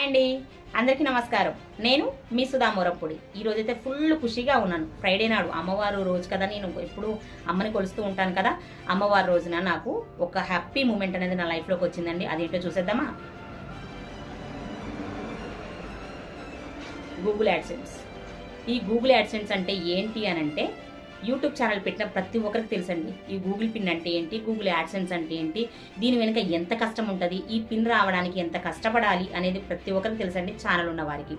అండి, అందరికీ నమస్కారం. నేను మీ సుధా మొరంపొడి. ఈరోజైతే ఫుల్ ఖుషిగా ఉన్నాను. ఫ్రైడే నాడు అమ్మవారు రోజు కదా, నేను ఎప్పుడు అమ్మని కొలుస్తూ ఉంటాను కదా. అమ్మవారి రోజున నాకు ఒక హ్యాపీ మూమెంట్ అనేది నా లైఫ్లోకి వచ్చిందండి. అదేంటో చూసేద్దామా? Google AdSense. ఈ గూగుల్ యాడ్సెన్స్ అంటే ఏంటి అని అంటే, యూట్యూబ్ ఛానల్ పెట్టిన ప్రతి ఒక్కరికి తెలుసండి ఈ గూగుల్ పిన్ అంటే ఏంటి, గూగుల్ యాడ్సెన్స్ అంటే ఏంటి, దీని వెనుక ఎంత కష్టం ఉంటుంది, ఈ పిన్ రావడానికి ఎంత కష్టపడాలి అనేది ప్రతి ఒక్కరికి తెలుసండి, ఛానల్ ఉన్న వారికి.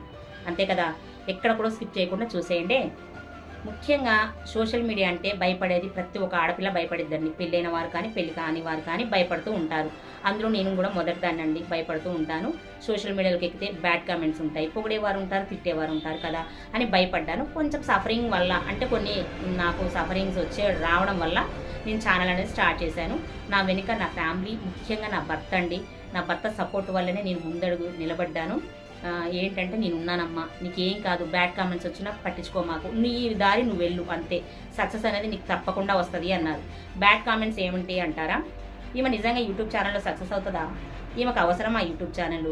అంతే కదా, ఎక్కడ కూడా స్కిప్ చేయకుండా చూసేయండి. ముఖ్యంగా సోషల్ మీడియా అంటే భయపడేది ప్రతి ఒక్క ఆడపిల్ల భయపడిద్దండి. పెళ్ళైన వారు కానీ పెళ్లి కాని వారు కానీ భయపడుతూ ఉంటారు. అందులో నేను కూడా మొదటిదాన్నండి, భయపడుతూ ఉంటాను. సోషల్ మీడియాలోకి ఎక్కితే బ్యాడ్ కామెంట్స్ ఉంటాయి, పొగిడేవారు ఉంటారు, తిట్టేవారు ఉంటారు కదా అని భయపడ్డాను. కొంచెం సఫరింగ్ వల్ల, అంటే కొన్ని నాకు సఫరింగ్స్ రావడం వల్ల నేను ఛానల్ అనేది స్టార్ట్ చేశాను. నా వెనుక నా ఫ్యామిలీ, ముఖ్యంగా నా భర్త అండి. నా భర్త సపోర్ట్ వల్లనే నేను ముందడుగు నిలబడ్డాను. ఏంటంటే, నేను ఉన్నానమ్మా, నీకేం కాదు, బ్యాడ్ కామెంట్స్ వచ్చినా పట్టించుకో, మాకు నీ దారి నువ్వు వెళ్ళు, అంతే, సక్సెస్ అనేది నీకు తప్పకుండా వస్తుంది అన్నారు. బ్యాడ్ కామెంట్స్ ఏమిటి అంటారా? ఈమె నిజంగా యూట్యూబ్ ఛానల్లో సక్సెస్ అవుతుందా? ఈమెకు అవసరమా యూట్యూబ్ ఛానల్?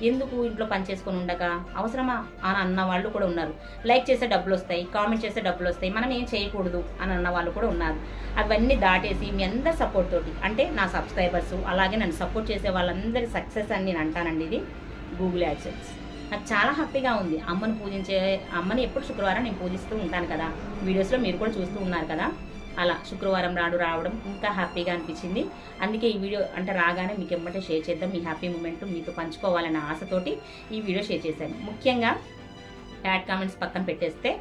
ఎందుకు ఇంట్లో పని చేసుకొని ఉండగా అవసరమా అని అన్న వాళ్ళు కూడా ఉన్నారు. లైక్ చేస్తే డబ్బులు వస్తాయి, కామెంట్ చేస్తే డబ్బులు వస్తాయి, మనం ఏం చేయకూడదు అని అన్న వాళ్ళు కూడా ఉన్నారు. అవన్నీ దాటేసి మీ అందరి సపోర్ట్ తోటి, అంటే నా సబ్స్క్రైబర్స్ అలాగే నన్ను సపోర్ట్ చేసే వాళ్ళందరి సక్సెస్ అని నేను అంటానండి. ఇది గూగుల్ యాడ్సెన్స్. నాకు చాలా హ్యాపీగా ఉంది. అమ్మని ఎప్పుడు శుక్రవారం నేను పూజిస్తూ ఉంటాను కదా, వీడియోస్లో మీరు కూడా చూస్తూ ఉన్నారు కదా. అలా శుక్రవారం రావడం ఇంకా హ్యాపీగా అనిపించింది. అందుకే ఈ వీడియో అంటే రాగానే మీకు ఎమ్మటే షేర్ చేద్దాం, మీ హ్యాపీ మూమెంట్ మీతో పంచుకోవాలన్న ఆశతోటి ఈ వీడియో షేర్ చేశాను. ముఖ్యంగా బ్యాడ్ కామెంట్స్ పక్కన పెట్టేస్తే,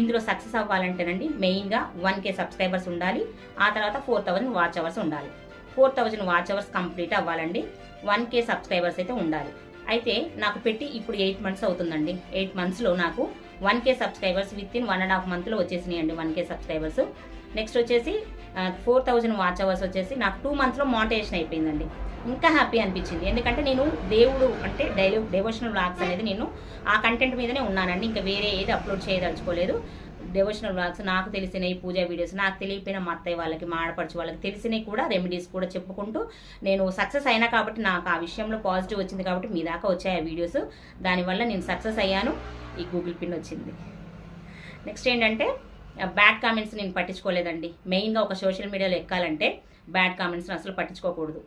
ఇందులో సక్సెస్ అవ్వాలంటేనండి మెయిన్గా 1K సబ్స్క్రైబర్స్ ఉండాలి. ఆ తర్వాత 4000 వాచ్ అవర్స్ ఉండాలి. 4000 వాచ్ అవర్స్ కంప్లీట్ అవ్వాలండి. 1K సబ్స్క్రైబర్స్ అయితే ఉండాలి. అయితే నాకు పెట్టి ఇప్పుడు 8 మంత్స్ అవుతుందండి. 8 మంత్స్లో నాకు 1K సబ్స్క్రైబర్స్ విత్ ఇన్ 1.5 మంత్లో వచ్చేసినాయండి 1K సబ్స్క్రైబర్స్. నెక్స్ట్ వచ్చేసి 4000 వాచ్ అవర్స్ వచ్చేసి నాకు 2 మంత్స్లో మోనిటైజేషన్ అయిపోయిందండి. ఇంకా హ్యాపీ అనిపించింది. ఎందుకంటే నేను దేవుడు అంటే డెవోషనల్ వ్లాగ్స్ అనేది నేను ఆ కంటెంట్ మీదనే ఉన్నానండి. ఇంకా వేరే ఏది అప్లోడ్ చేయదలుచుకోలేదు. డెవోషనల్ వ్లాగ్స్, నాకు తెలిసినవి పూజా వీడియోస్, నాకు తెలియకపోయిన మా అత్తయ్య వాళ్ళకి, మా ఆడపడుచు వాళ్ళకి తెలిసినవి కూడా, రెమెడీస్ కూడా చెప్పుకుంటూ నేను సక్సెస్ అయినా కాబట్టి, నాకు ఆ విషయంలో పాజిటివ్ వచ్చింది కాబట్టి మీ దాకా వచ్చాయి ఆ వీడియోస్. దానివల్ల నేను సక్సెస్ అయ్యాను. ఈ గూగుల్ పిన్ వచ్చింది. నెక్స్ట్ ఏంటంటే, బ్యాడ్ కామెంట్స్ నేను పట్టించుకోలేదండి. మెయిన్గా ఒక సోషల్ మీడియాలో ఎక్కాలంటే బ్యాడ్ కామెంట్స్ని అసలు పట్టించుకోకూడదు.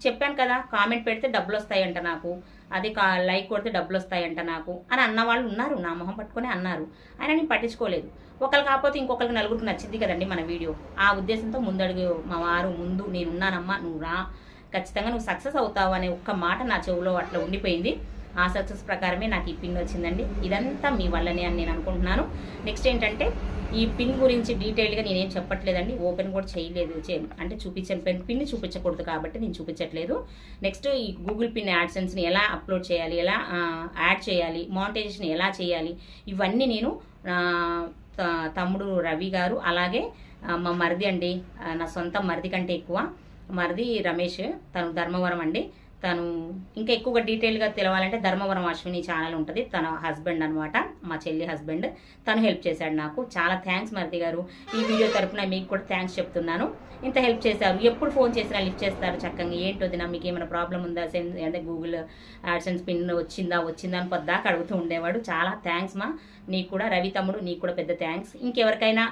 చెప్పాను కదా, కామెంట్ పెడితే డబ్బులు వస్తాయంట నాకు, అదే లైక్ కొడితే డబ్బులు వస్తాయంట నాకు అని అన్న వాళ్ళు ఉన్నారు. నా మొహం పట్టుకొని అన్నారు. అయినా నేను పట్టించుకోలేదు. ఒకరు కాకపోతే ఇంకొకరికి నలుగురికి నచ్చింది కదండి మన వీడియో. ఆ ఉద్దేశంతో ముందడుగు మా వారు ముందు, నేనున్నానమ్మా, నువ్వు రా, ఖచ్చితంగా నువ్వు సక్సెస్ అవుతావు అనే ఒక్క మాట నా చెవులో అట్లా ఉండిపోయింది. ఆ సక్సెస్ ప్రకారమే నాకు ఈ పిన్ వచ్చిందండి. ఇదంతా మీ వల్లనే అని నేను అనుకుంటున్నాను. నెక్స్ట్ ఏంటంటే, ఈ పిన్ గురించి డీటెయిల్గా నేనేం చెప్పట్లేదండి, ఓపెన్ కూడా చేయలేదు, అంటే చూపించాను. పిన్ని చూపించకూడదు కాబట్టి నేను చూపించట్లేదు. నెక్స్ట్, ఈ గూగుల్ పిన్ యాడ్సెన్స్ని ఎలా అప్లోడ్ చేయాలి, ఎలా యాడ్ చేయాలి, మానిటైజేషన్ ఎలా చేయాలి, ఇవన్నీ నేను తమ్ముడు రవి గారు, అలాగే మా మరిది అండి, నా సొంత మరిది కంటే ఎక్కువ మరిది రమేష్, తను ధర్మవరం అండి. తను ఇంకా ఎక్కువగా డీటెయిల్గా తెలవాలంటే ధర్మవరం అశ్విని ఛానల్ ఉంటుంది, తన హస్బెండ్ అనమాట, మా చెల్లి హస్బెండ్. తను హెల్ప్ చేశాడు నాకు. చాలా థ్యాంక్స్ మరిది గారు. ఈ వీడియో తరపున మీకు కూడా థ్యాంక్స్ చెప్తున్నాను. ఇంత హెల్ప్ చేశారు. ఎప్పుడు ఫోన్ చేసినా లిఫ్ట్ చేస్తారు చక్కగా. ఏంటో దినా మీకు ఏమైనా ప్రాబ్లం ఉందా, అంటే గూగుల్ యాడ్సెన్స్ పిన్ వచ్చిందా అని పొద్దాకా అడుగుతూ ఉండేవాడు. చాలా థ్యాంక్స్ మా, నీకు కూడా రవి తమ్ముడు, నీకు కూడా పెద్ద థ్యాంక్స్. ఇంకెవరికైనా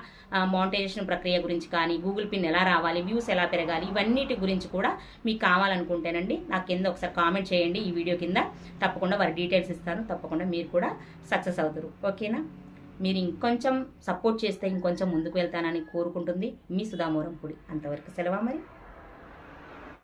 మానిటైజేషన్ ప్రక్రియ గురించి కానీ, గూగుల్ పిన్ ఎలా రావాలి, వ్యూస్ ఎలా పెరగాలి, ఇవన్నిటి గురించి కూడా మీకు కావాలనుకుంటేనండి నాకు కింద ఒకసారి కామెంట్ చేయండి. ఈ వీడియో కింద తప్పకుండా వారి డీటెయిల్స్ ఇస్తాను. తప్పకుండా మీరు కూడా సక్సెస్ అవుతారు. ఓకేనా? మీరు ఇంకొంచెం సపోర్ట్ చేస్తే ఇంకొంచెం ముందుకు వెళ్తానని కోరుకుంటుంది మీ సుధా మొరంపొడి. అంతవరకు సెలవా మరి.